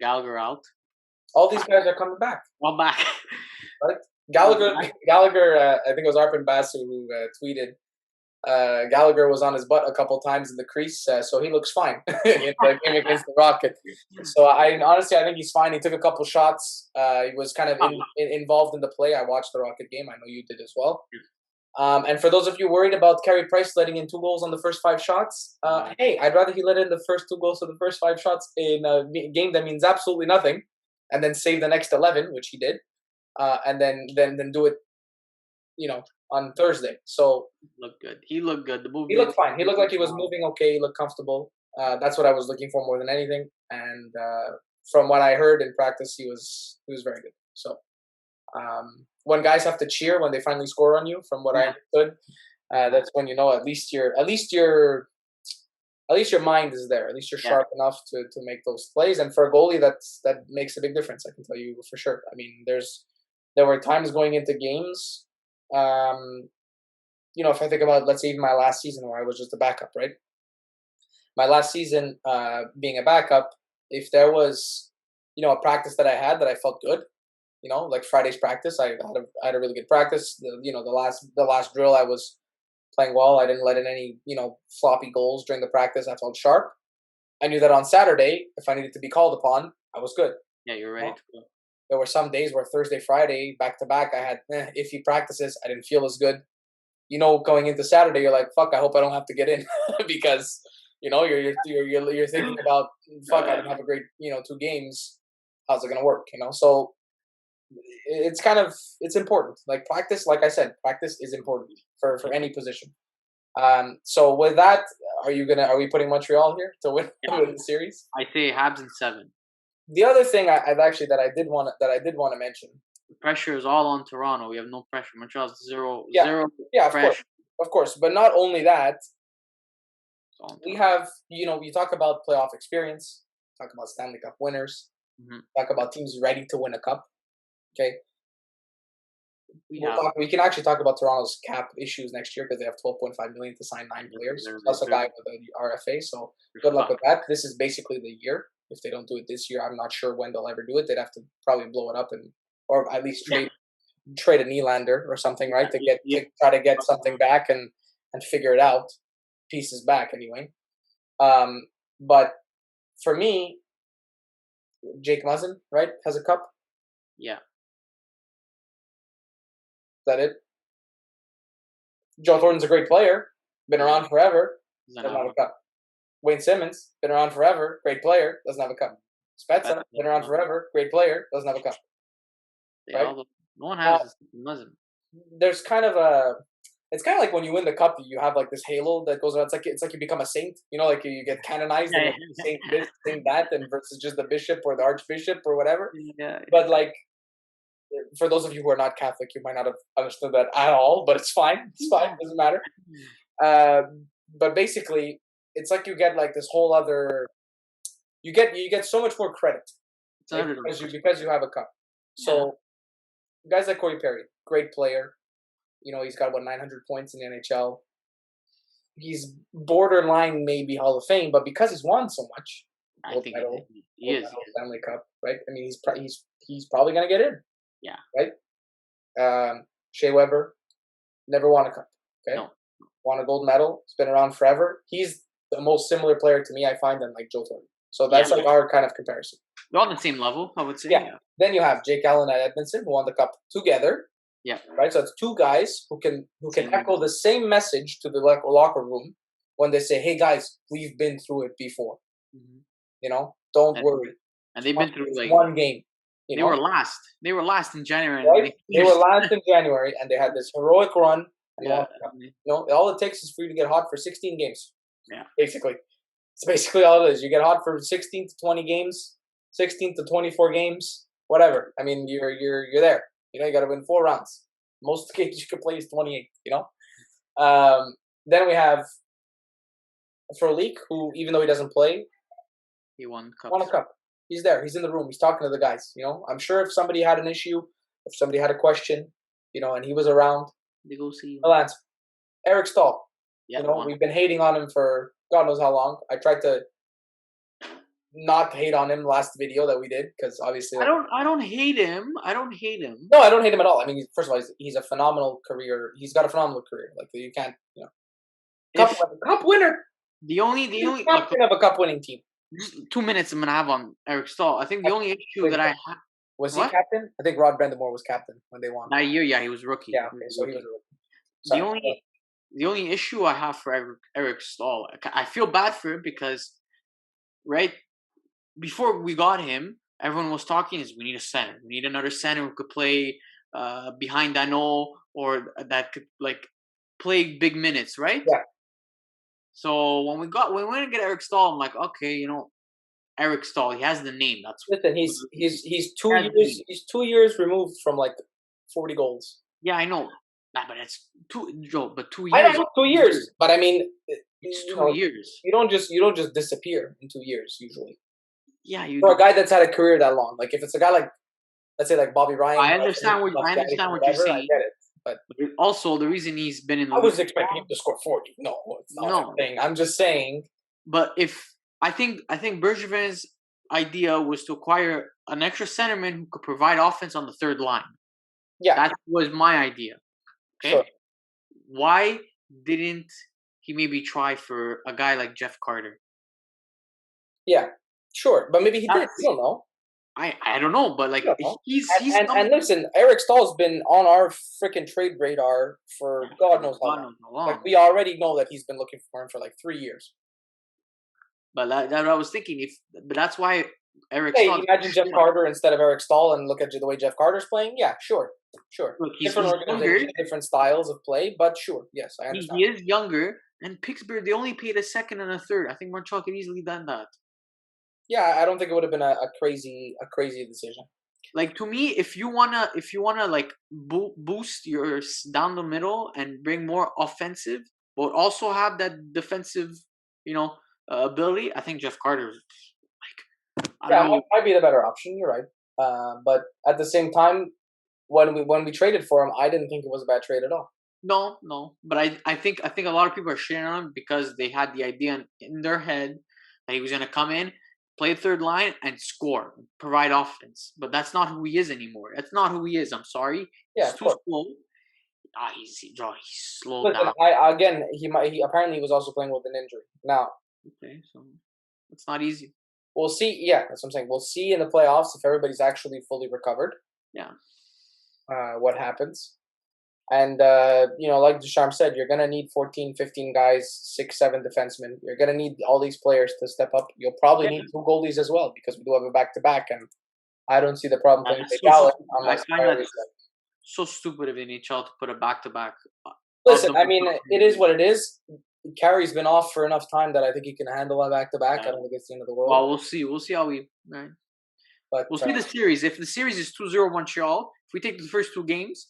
Gallagher out. All these guys are coming back. All back. Right? Gallagher. I think it was Arpin Basu who tweeted. Gallagher was on his butt a couple times in the crease, so he looks fine in the game against the Rocket. So I think he's fine. He took a couple shots. He was kind of involved in the play. I watched the Rocket game. I know you did as well. And for those of you worried about Carey Price letting in 2 goals on the first 5 shots, hey, I'd rather he let in the first 2 goals of the first 5 shots in a game that means absolutely nothing, and then save the next 11, which he did, and then do it, on Thursday. So looked good. He looked good. He looked fine. He looked like he was moving okay. He looked comfortable. That's what I was looking for more than anything. And from what I heard in practice, he was very good. So when guys have to cheer when they finally score on you, from what I understood, that's when at least your mind is there. At least you're sharp enough to make those plays. And for a goalie, that makes a big difference. I can tell you for sure. I mean, there were times going into games. If I think about, let's say, even my last season where I was just a backup, right? My last season, being a backup, if there was, a practice that I had that I felt good, like Friday's practice, I had a really good practice. The last drill I was playing well. I didn't let in any, floppy goals during the practice. I felt sharp. I knew that on Saturday, if I needed to be called upon, I was good. Yeah, you're right. There were some days where Thursday, Friday, back to back, I had iffy practices. I didn't feel as good. Going into Saturday, you're like, fuck, I hope I don't have to get in because you're thinking about, fuck, I didn't have a great 2 games. How's it gonna work? So it's important. Like practice, like I said, practice is important for any position. So with that, are we putting Montreal here to win the series? I say Habs in 7. The other thing I did want to mention. The pressure is all on Toronto. We have no pressure. Montreal's zero pressure. Of course. But not only that, we have, you talk about playoff experience, talk about Stanley Cup winners, talk about teams ready to win a cup. Okay. We can actually talk about Toronto's cap issues next year because they have $12.5 million to sign 9 players, plus a guy with an RFA. So good luck with that. This is basically the year. If they don't do it this year, I'm not sure when they'll ever do it. They'd have to probably blow it up or at least trade a Nylander or something, right? To try to get something back and figure it out, pieces back anyway. But for me, Jake Muzzin, right, has a cup. Yeah. Is that it? Joe Thornton's a great player, been around forever, doesn't have a cup. Wayne Simmons, been around forever, great player, doesn't have a cup. Spezza, been around forever, great player, doesn't have a cup. Right? No one has Muzzin. There's it's kind of like when you win the cup, you have like this halo that goes around. It's like you become a saint, like you get canonized and saint this, saint that, and versus just the bishop or the archbishop or whatever. Yeah. But like, for those of you who are not Catholic, you might not have understood that at all, but it's fine. It's fine. It doesn't matter. But basically, it's like you get like this whole other. You get so much more credit because you have a cup. So guys like Corey Perry, great player. He's got 900 points in the NHL. He's borderline maybe Hall of Fame, but because he's won so much, I think he is Stanley Cup, right? I mean, he's probably gonna get in. Yeah. Right. Shea Weber never won a cup. Okay. No. Won a gold medal. He's been around forever. He's the most similar player to me, I find, than like Joe Thornton. So that's like our kind of comparison. They're on the same level, I would say. Yeah. Then you have Jake Allen and Edmondson who won the cup together. Yeah. Right. So it's 2 guys who can echo the same message to the locker room when they say, "Hey guys, we've been through it before. Mhm. Don't And, worry. and they've been through It's like one game." they were last. They were last in January, and Right? They were last in January, and they had this heroic run. And yeah, all it takes is for you to get hot for 16 games. yeah. Basically, it's basically all it is. You get hot for 16 to 20 games, 16 to 24 games, whatever. I mean, you're there. You got to win 4 rounds. Most games you can play is 28. Then we have Frolik, who even though he doesn't play, He won cups. won a cup. He's there. He's in the room. He's talking to the guys. I'm sure if somebody had an issue, if somebody had a question, and he was around, They go see you. he'll answer. Eric Stahl. Yeah, We've been hating on him for God knows how long. I tried to not hate on him last video that we did because obviously I don't hate him. I don't hate him. No, I don't hate him at all. I mean, first of all, he's a phenomenal career. He's got a phenomenal career. Like you can't, cup winner. The only captain of a cup winning team. Just 2 minutes I'm gonna have on Eric Stahl. I think the only issue that I have was he captain? I think Rod Brendamore was captain when they won. that year. Yeah, he was rookie. Yeah, okay, so he was a rookie. Sorry. The only issue I have for Eric Stahl, I feel bad for him because, right before we got him, everyone was talking is we need a center. We need another center who could play behind Dano or that could like play big minutes, right? Yeah. So when we went to get Eric Stahl, I'm like, okay, Eric Stahl, he has the name. That's listen. He's 2 years. He's 2 years removed from like 40 goals. Yeah, I know. Nah, but it's 2 years. I know 2 years, but I mean, it's 2 years. You don't just disappear in 2 years usually. Yeah, for a guy that's had a career that long. Like if it's a guy like, let's say like Bobby Ryan. I understand what you're saying. I get it, but also the reason he's been in the I was expecting him to score 40. No, it's not that thing. I'm just saying. But I think Bergevin's idea was to acquire an extra centerman who could provide offense on the third line. Yeah, that was my idea. Okay, sure. Why didn't he maybe try for a guy like Jeff Carter? Yeah, sure, but maybe he did. You don't know. I don't know, but like he's and listen, Eric Stahl's been on our freaking trade radar for God knows how long. Like we already know that he's been looking for him for like 3 years. But that I was thinking, but that's why Eric. Hey, imagine Jeff Carter instead of Eric Stahl, and look at the way Jeff Carter's playing. Yeah, sure. Look, different organizations, different styles of play, but sure, yes, I understand. He is younger, and Pittsburgh they only paid a second and a third. I think Montreal could easily done that. Yeah, I don't think it would have been a crazy decision. Like to me, if you wanna like boost your down the middle and bring more offensive, but also have that defensive, ability, I think Jeff Carter, like, I don't know, might be the better option. You're right, but at the same time, when we traded for him, I didn't think it was a bad trade at all. No, but I think a lot of people are shitting on him because they had the idea in their head that he was gonna come in, play third line, and score, provide offense. But that's not who he is anymore. That's not who he is. I'm sorry. Yeah, he's too slow. He's slowed down. He apparently was also playing with an injury. Now, okay, so it's not easy. We'll see. Yeah, that's what I'm saying. We'll see in the playoffs if everybody's actually fully recovered. Yeah. What happens? And like Ducharme said, you're gonna need 14, 15 guys, 6, 7 defensemen. You're gonna need all these players to step up. You'll probably need 2 goalies as well because we do have a back-to-back, and I don't see the problem playing Gallen unless so stupid of NHL to put a back-to-back. Listen, I mean, it is what it is. Carey's been off for enough time that I think he can handle a back-to-back. I don't think it's the end of the world. Well, we'll see. We'll see how right? But we'll see the series. If the series is 2-0 Montreal, if we take the first 2 games,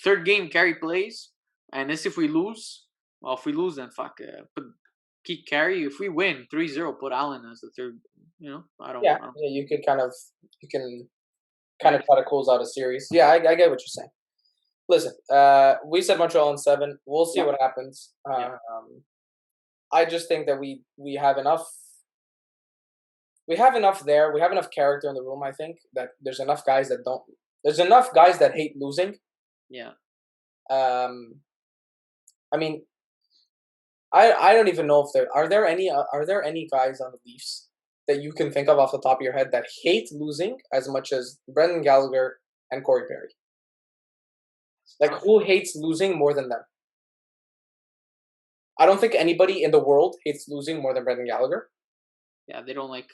third game Carey plays, and this if we lose. Well, if we lose, then keep Carey. If we win 3-0, put Allen as the third. I don't. Yeah, you can kind of try to close out a series. Yeah, I get what you're saying. Listen, we said Montreal in 7. We'll see what happens. I just think that we have enough. We have enough there. We have enough character in the room. I think that there's enough guys that don't. There's enough guys that hate losing. Yeah. I mean, I don't even know if there are there any guys on the Leafs that you can think of off the top of your head that hate losing as much as Brendan Gallagher and Corey Perry. Like who hates losing more than them? I don't think anybody in the world hates losing more than Brendan Gallagher. Yeah, they don't like.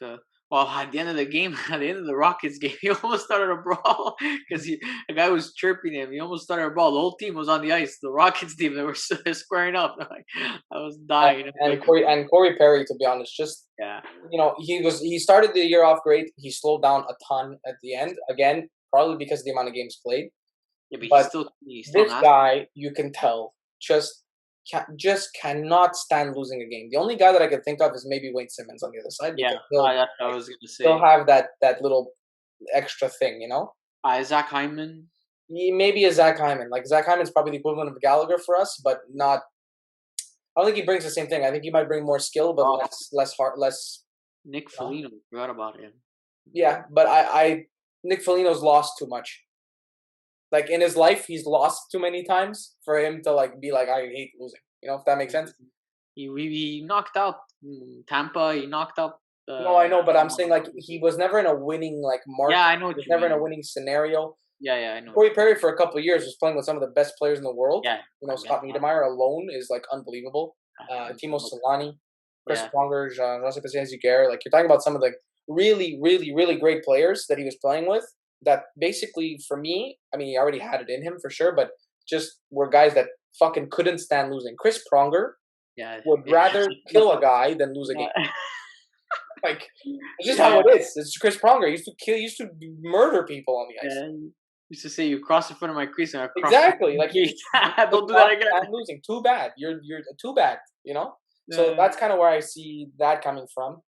Well, at the end of the game, at the end of the Rockets game, he almost started a brawl because a guy was chirping him. He almost started a brawl. The whole team was on the ice. The Rockets team, they were squaring up. I was dying. And Corey Perry, to be honest, just Yeah. he started the year off great. He slowed down a ton at the end. Again, probably because of the amount of games played. Yeah, but But he's still this guy, you can tell, just cannot stand losing a game. The only guy that I could think of is maybe Wayne Simmons on the other side. Yeah, that's what I was gonna say. He'll have that little extra thing, Zach Hyman. Maybe a Zach Hyman. Like Zach Hyman's probably the equivalent of Gallagher for us, but not. I don't think he brings the same thing. I think he might bring more skill, but less heart, less. Nick Foligno, forgot about him. Yeah, but Nick Foligno's lost too much. Like in his life, he's lost too many times for him to be like, I hate losing. If that makes sense. He knocked out Tampa. He knocked out. No, I know, but I'm saying he was never in a winning market. Yeah, I know. He was never in a winning scenario. Yeah, I know. Corey Perry for a couple of years was playing with some of the best players in the world. Yeah. Scott Niedermayer alone is unbelievable. Timo Solani, Chris Pronger, José Paciencia-Guerre. You're talking about some of the really, really, really great players that he was playing with. That basically, for me, I mean, he already had it in him for sure, but just were guys that fucking couldn't stand losing. Chris Pronger would rather kill a guy than lose a game. It's just how it is. It's Chris Pronger. He used to murder people on the ice. Yeah. Used to say, you cross in front of my crease and I cross. Exactly. Don't do that again. I'm losing. Too bad. You're too bad. So that's kind of where I see that coming from.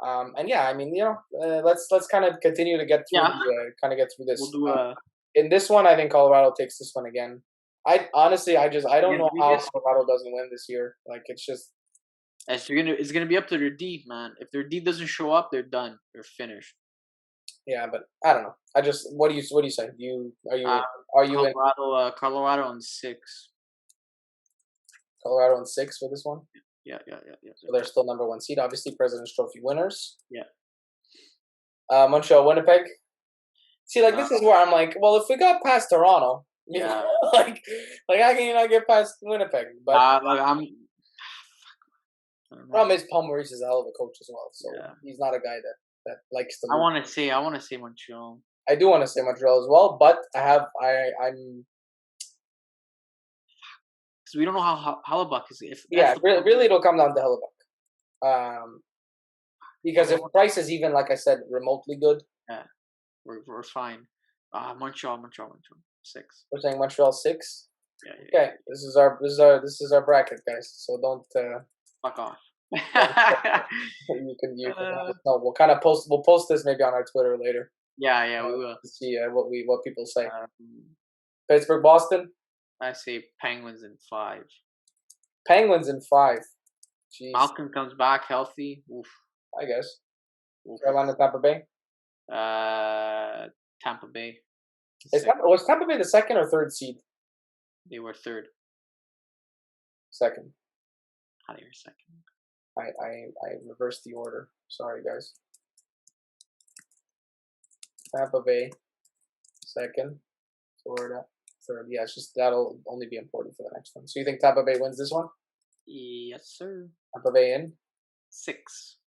And yeah, I mean, let's kind of continue to get through this. We'll do in this one, I think Colorado takes this one again. I don't know how Colorado doesn't win this year. It's just. It's gonna be up to their D, man. If their D doesn't show up, they're done. They're finished. Yeah, but I don't know. What do you say? Are you in Colorado on 6? Colorado on 6 for this one? Yeah. So they're still number 1 seed. Obviously, President's Trophy winners. Yeah. Montreal, Winnipeg. See, this is where I'm well, if we got past Toronto, how can you not get past Winnipeg? But problem is, Paul Maurice is a hell of a coach as well. So he's not a guy that likes to. I want to say Montreal. I do want to say Montreal as well, but I'm. Because we don't know how Hellebuck is. Really, it'll come down to Hellebuck. Because if Price is even, like I said, remotely good, we're fine. Montreal 6. We're saying Montreal 6. Yeah. Okay, this is our bracket, guys. So don't fuck off. you can no. We'll post this maybe on our Twitter later. Yeah, we will. To see what people say. Pittsburgh, Boston. I say Penguins in 5. Penguins in 5. Jeez. Malcolm comes back healthy. Oof. I guess. Carolina, Tampa Bay. Tampa Bay. Was Tampa Bay the 2nd or 3rd seed? They were 3rd. 2nd. How they were 2nd? I reversed the order. Sorry, guys. Tampa Bay, 2nd. Florida, 3rd. Yeah, it's just that'll only be important for the next one. So you think Tampa Bay wins this one? Yes, sir. Tampa Bay in 6.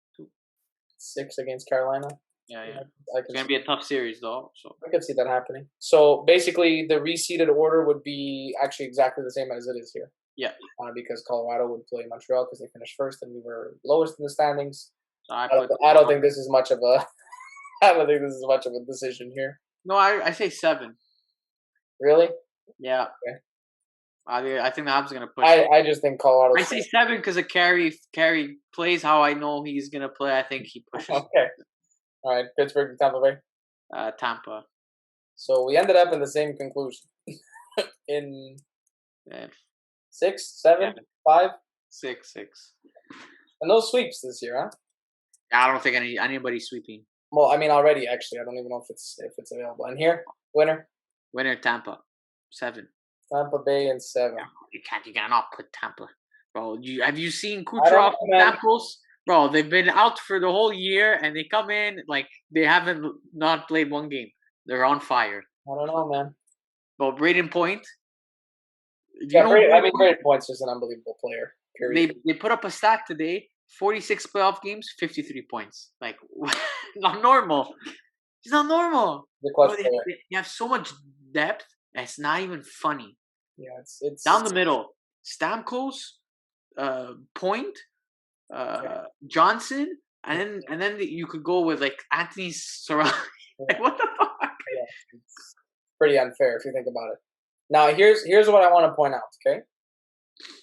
6 against Carolina. Yeah. It's gonna be a tough series, though. So I could see that happening. So basically, the reseeded order would be actually exactly the same as it is here. Yeah. Because Colorado would play Montreal because they finished 1st and we were lowest in the standings. So I don't think this is much of a. I don't think this is much of a decision here. No, I say 7. Really? Yeah. Okay. I think the Habs are gonna push. I just think Colorado. I say 7 because of Carey plays how I know he's gonna play. I think he pushes. Okay. All right, Pittsburgh, Tampa Bay. Tampa. So we ended up in the same conclusion. in 6, 7, 5. 6. And no sweeps this year, huh? I don't think anybody's sweeping. Well, I mean, already actually, I don't even know if it's available. And here, winner Tampa, 7. Tampa Bay and 7. Yeah, you cannot put Tampa, bro. Have you seen Kucherov samples? Bro, they've been out for the whole year, and they come in they haven't not played one game. They're on fire. I don't know, man. Well, Braden Point. Braden Point's just an unbelievable player. they put up a stat today: 46 playoff games, 53 points. Like not normal. It's not normal. The Bro, clutch player. they have so much depth. And it's not even funny. Yeah, it's Down the middle, Stamkos, Point, Johnson, and then you could go with like Anthony Sorrell. Like what the fuck? Yeah, it's pretty unfair if you think about it. Now here's what I want to point out. Okay,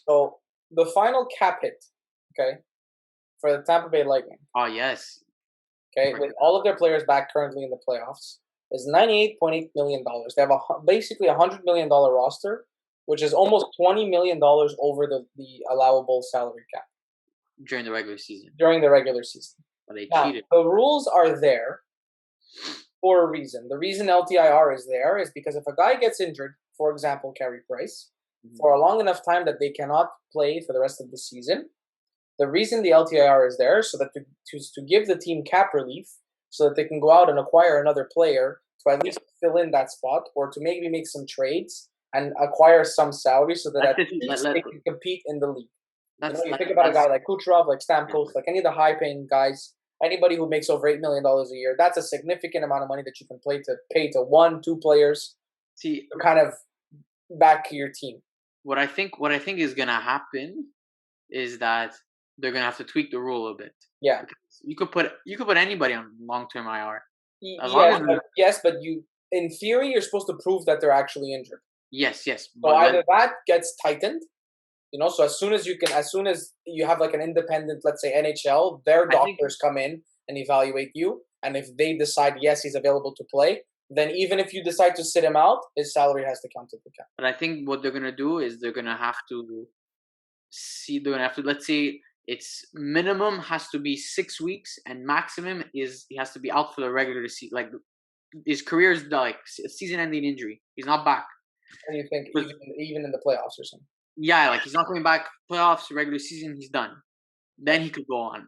so the final cap hit, okay, for the Tampa Bay Lightning. Oh yes. Okay, with all of their players back currently in the playoffs, is $98.8 million. They have basically $100 million roster, which is almost $20 million over the allowable salary cap During the regular season. But they now, cheated. the rules are there for a reason. The reason LTIR is there is because if a guy gets injured, for example, Carey Price, for a long enough time that they cannot play for the rest of the season, the reason the LTIR is there is so that to give the team cap relief, so that they can go out and acquire another player to at least fill in that spot, or to maybe make some trades and acquire some salary, so that at least they can compete in the league. You think about a guy like Kucherov, like Stamkos, like any of the high-paying guys, anybody who makes over $8 million a year. That's a significant amount of money that you can pay to 1-2 players. See, to kind of back your team. What I think is gonna happen is that they're gonna have to tweak the rule a bit. Yeah, you could put anybody on long-term IR. Yes, but you, in theory, you're supposed to prove that they're actually injured. Yes. So either that gets tightened, so as soon as you have like an independent, let's say NHL, their doctors come in and evaluate you, and if they decide yes, he's available to play, then even if you decide to sit him out, his salary has to count to the cap. But I think what they're gonna do is they're gonna have to let's say it's minimum has to be 6 weeks, and maximum is he has to be out for the regular season. Like his career is like season-ending injury. He's not back. And you think even in the playoffs or something? Yeah, like he's not coming back. Playoffs, regular season, he's done. Then he could go on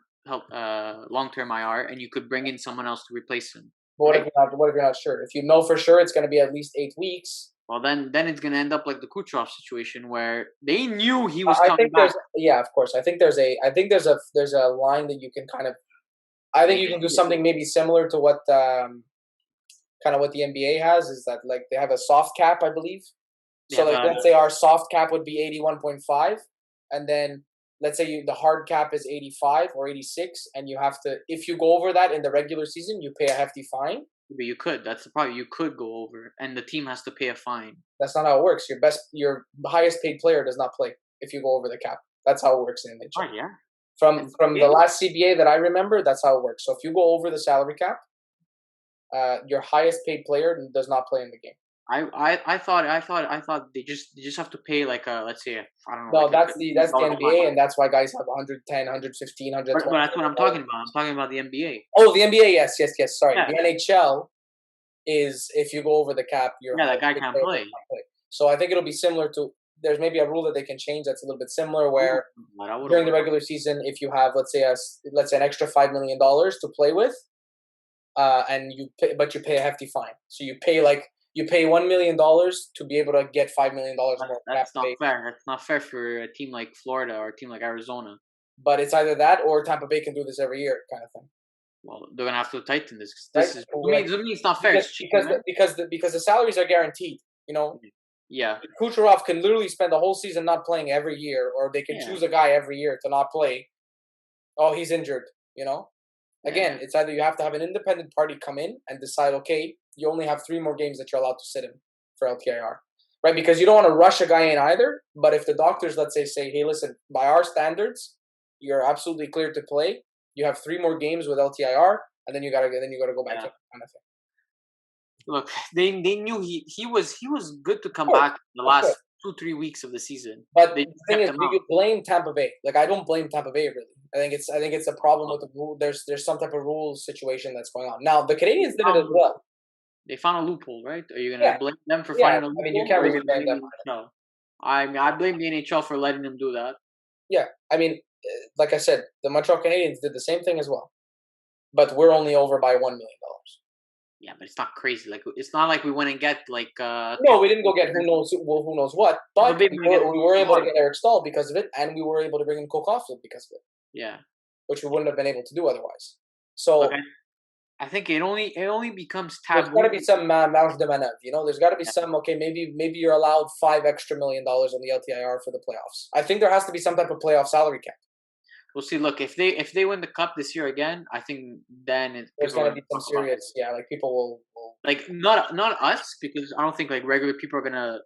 long-term IR, and you could bring in someone else to replace him. But what if you're not sure? If you know for sure it's going to be at least 8 weeks. Well, then it's going to end up like the Kucherov situation where they knew he was coming back. Yeah, of course. I think there's a line that you can kind of. I think you can do something maybe similar to what kind of what the NBA has, is that like they have a soft cap, I believe. So like let's say our soft cap would be 81.5, and then let's say the hard cap is 85 or 86, and you have to, if you go over that in the regular season, you pay a hefty fine. But you could. That's the problem. You could go over, and the team has to pay a fine. That's not how it works. Your highest paid player does not play if you go over the cap. That's how it works in the NHL. Oh, yeah. From the last CBA that I remember, that's how it works. So if you go over the salary cap, your highest paid player does not play in the game. I thought they just have to pay like let's say I don't know. No, that's the NBA, and that's why guys have 110, 115, 120. But that's what I'm talking about. I'm talking about the NBA. Oh, the NBA, yes. Sorry, yeah. The NHL is if you go over the cap, that guy can't play. So I think it'll be similar to. There's maybe a rule that they can change that's a little bit similar, where during the regular season, if you have let's say an extra $5 million to play with, and you pay a hefty fine, so you pay $1 million to be able to get $5 million more. That's not fair. That's not fair for a team like Florida or a team like Arizona. But it's either that or Tampa Bay can do this every year, kind of thing. Well, they're gonna have to tighten this. This is it's not fair. Because the salaries are guaranteed. Yeah. Kucherov can literally spend the whole season not playing every year, or they can choose a guy every year to not play. Oh, he's injured. Again, it's either you have to have an independent party come in and decide, okay, you only have 3 more games that you're allowed to sit him for LTIR, right? Because you don't want to rush a guy in either. But if the doctors, let's say, hey, listen, by our standards, you're absolutely cleared to play. You have 3 more games with LTIR, and then you gotta go back to that kind of thing. Look, they knew he was good to come back in the last 2-3 weeks of the season. But the thing is, you blame Tampa Bay. Like, I don't blame Tampa Bay really. I think it's a problem with the rule. There's some type of rule situation that's going on. Now the Canadians did it as well. They found a loophole, right? Are you gonna blame them for finding a loophole? I mean, you can't really blame them. No, I blame the NHL for letting them do that. Yeah, I mean, like I said, the Montreal Canadiens did the same thing as well, but we're only over by $1 million. Yeah, but it's not crazy. Like it's not like we went and get like No, we didn't go get who knows what, but but maybe we get we were able to Water. get Eric Stahl because of it, and we were able to bring in Cole Caulfield because of it, Yeah. which we wouldn't have been able to do otherwise. Look, So I think it only becomes there's got to taboo. be some marge de maneuver. There's got to be some. Okay, maybe you're allowed $5 extra million on the LTIR for the playoffs. I think there has to be some type of playoff salary cap. We'll see. Look, if they win the cup this year again, I think then There's people are gonna going be to some talk about it. serious, yeah, like people will Like not us because I don't think like regular people are gonna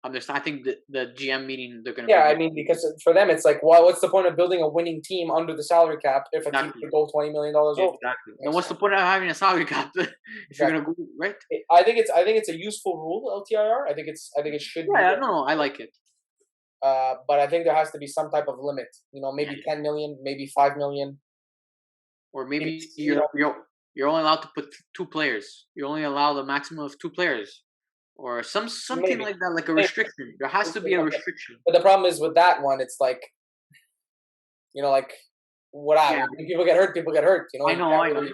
understand. I think the GM meeting they're gonna yeah, bring I it mean, because for them it's like, well, what's the point of building a winning team under the salary cap if a team exactly could go $20 million over? exactly. Then Makes what's the sense. point of having a salary cap if you're Exactly. gonna go right? I think it's a useful rule, LTIR. I think it should be Yeah, there. no, I like it. But I think there has to be some type of limit. Yeah, Maybe 10 million, maybe 5 million. or Maybe, maybe you're only allowed to put two players. You only allow the maximum of two players, or something maybe, like that, like a maybe. restriction. There has to be a restriction. But the problem is with that one, it's like like what Yeah, happens when people get hurt. People get hurt. I know, I know.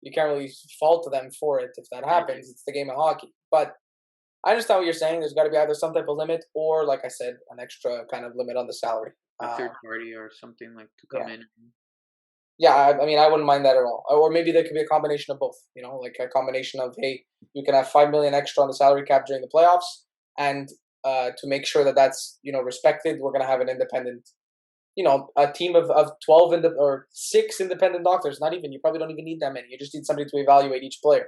You can't really fault them for it if that Yeah, happens. It's the game of hockey. But I understand what you're saying. There's got to be either some type of limit or, like I said, an extra kind of limit on the salary. a third party or something like to come Yeah, in. yeah. I mean, I wouldn't mind that at all. Or maybe there could be a combination of both. Like a combination of, hey, you can have 5 million extra on the salary cap during the playoffs, and to make sure that that's respected, we're gonna have an independent. A team of 12 or 6 independent doctors. Not even. You probably don't even need that many. You just need somebody to evaluate each player.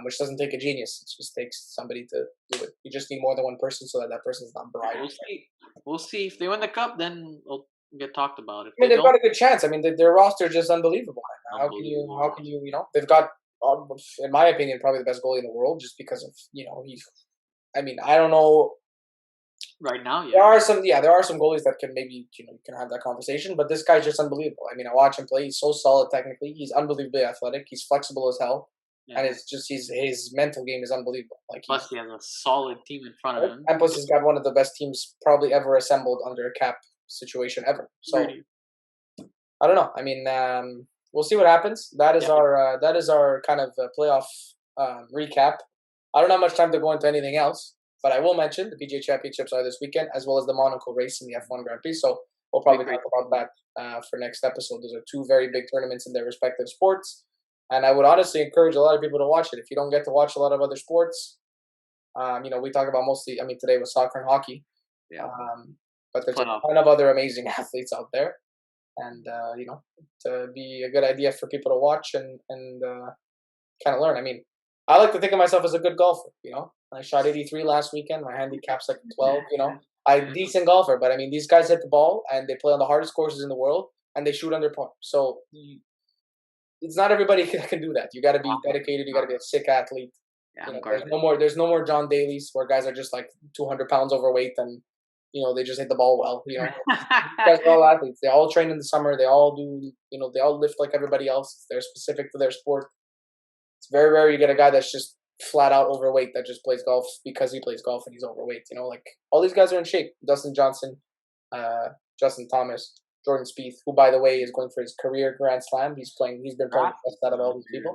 Which doesn't take a genius. It just takes somebody to do it. You just need more than one person so that that person's not Yeah, we'll bribed. see. We'll see if they win the cup, then it'll get talked about. If I mean, they they've don't, got a good chance. I mean, their roster is just unbelievable right now. How can you? unbelievable. How can you? They've got, in my opinion, probably the best goalie in the world, just because of he's. I mean, I don't know. Right now, There yeah. are some, yeah, there are some goalies that can maybe you can have that conversation, but this guy's just unbelievable. I mean, I watch him play. He's so solid technically. He's unbelievably athletic. He's flexible as hell, Yeah. and it's just his mental game is unbelievable. Like Plus, he has a solid team in front of him. and plus he's got one of the best teams probably ever assembled under a cap situation ever. So Really. I don't know. I mean, we'll see what happens. That is Yeah. our kind of playoff recap. I don't have much time to go into anything else, but I will mention the PGA Championships are this weekend, as well as the Monaco race in the F1 Grand Prix. So we'll probably Big race. talk about that for next episode. Those are two very big tournaments in their respective sports, and I would honestly encourage a lot of people to watch it. If you don't get to watch a lot of other sports, we talk about mostly. I mean, today was soccer and hockey. Yeah. But there's Playoff. a ton of other amazing athletes out there, and to be a good idea for people to watch and kind of learn. I mean, I like to think of myself as a good golfer. I shot 83 last weekend. My handicap's like 12. I'm a decent golfer, but I mean, these guys hit the ball and they play on the hardest courses in the world and they shoot under par. So it's not everybody that can do that. You got to be dedicated. You got to be a sick athlete. Yeah, I'm There's no more. There's no more John Daly's where guys are just like 200 pounds overweight and they just hit the ball well. These guys are all athletes. They all train in the summer. They all do. They all lift like everybody else. They're specific to their sport. It's very rare you get a guy that's just flat out overweight that just plays golf because he plays golf and he's overweight. Like all these guys are in shape. Dustin Johnson, Justin Thomas, Jordan Spieth, who by the way is going for his career Grand Slam. He's been playing the best out of all these people.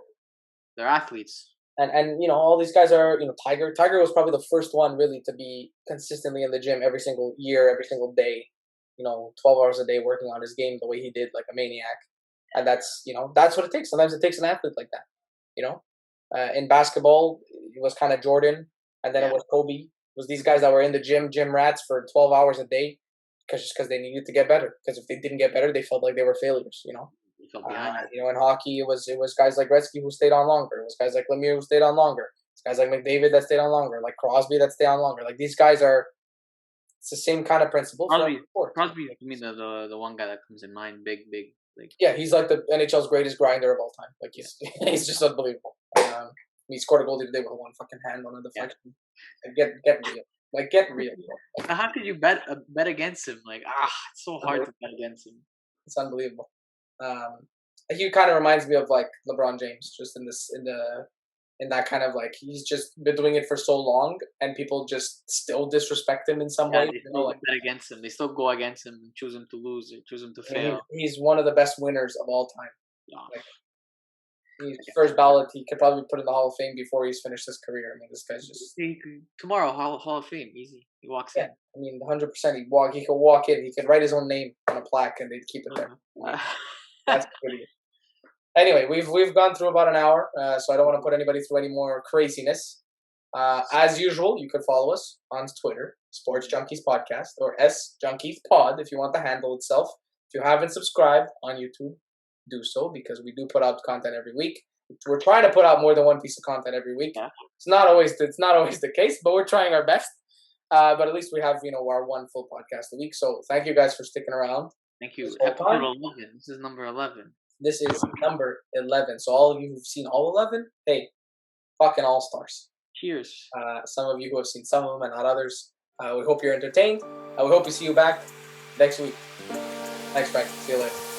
They're athletes. And all these guys are Tiger. Tiger was probably the first one really to be consistently in the gym every single year, every single day. 12 hours a day working on his game the way he did, like a maniac. And that's what it takes. Sometimes it takes an athlete like that. In basketball, it was kind of Jordan, and then it was Kobe. It was these guys that were in the gym rats for 12 hours a day because they needed to get better. Because if they didn't get better, they felt like they were failures. They fell behind. In hockey, it was guys like Gretzky who stayed on longer. It was guys like Lemieux who stayed on longer. It's guys like McDavid that stayed on longer, like Crosby that stayed on longer. Like these guys are. It's the same kind of principle. Crosby, to me, the one guy that comes in mind, big, like. Yeah, he's like the NHL's greatest grinder of all time. Like he's just unbelievable. He scored a goal the other day with one fucking hand on a deflection. Yeah. Get real. Like get real. How could you bet against him? Like it's so hard to bet against him. It's unbelievable. He kind of reminds me of like LeBron James, just in that kind of like he's just been doing it for so long, and people just still disrespect him in some way. They still bet against him. They still go against him and choose him to lose or choose him to fail. He's one of the best winners of all time. Yeah. Like, He's first ballot. He could probably put in the Hall of Fame before he's finished his career. I mean, this guy's just Tomorrow, Hall of Fame, easy. He walks in. I mean, 100%. He could walk in. He could write his own name on a plaque, and they'd keep it there. That's pretty. Anyway, we've gone through about an hour, so I don't want to put anybody through any more craziness. As usual, you could follow us on Twitter, Sports Junkies Podcast, or S Junkies Pod if you want the handle itself. If you haven't subscribed on YouTube, do so because we do put out content every week. We're trying to put out more than one piece of content every week. Yeah. It's not always the case, but we're trying our best. But at least we have our one full podcast a week. So thank you guys for sticking around. Thank you. Episode 11. This is number 11. This is number 11. So all of you who've seen all 11, hey, fucking all-stars. Cheers. Some of you who have seen some of them and not others. We hope you're entertained. We hope to see you back next week. Thanks, Frank. See you later.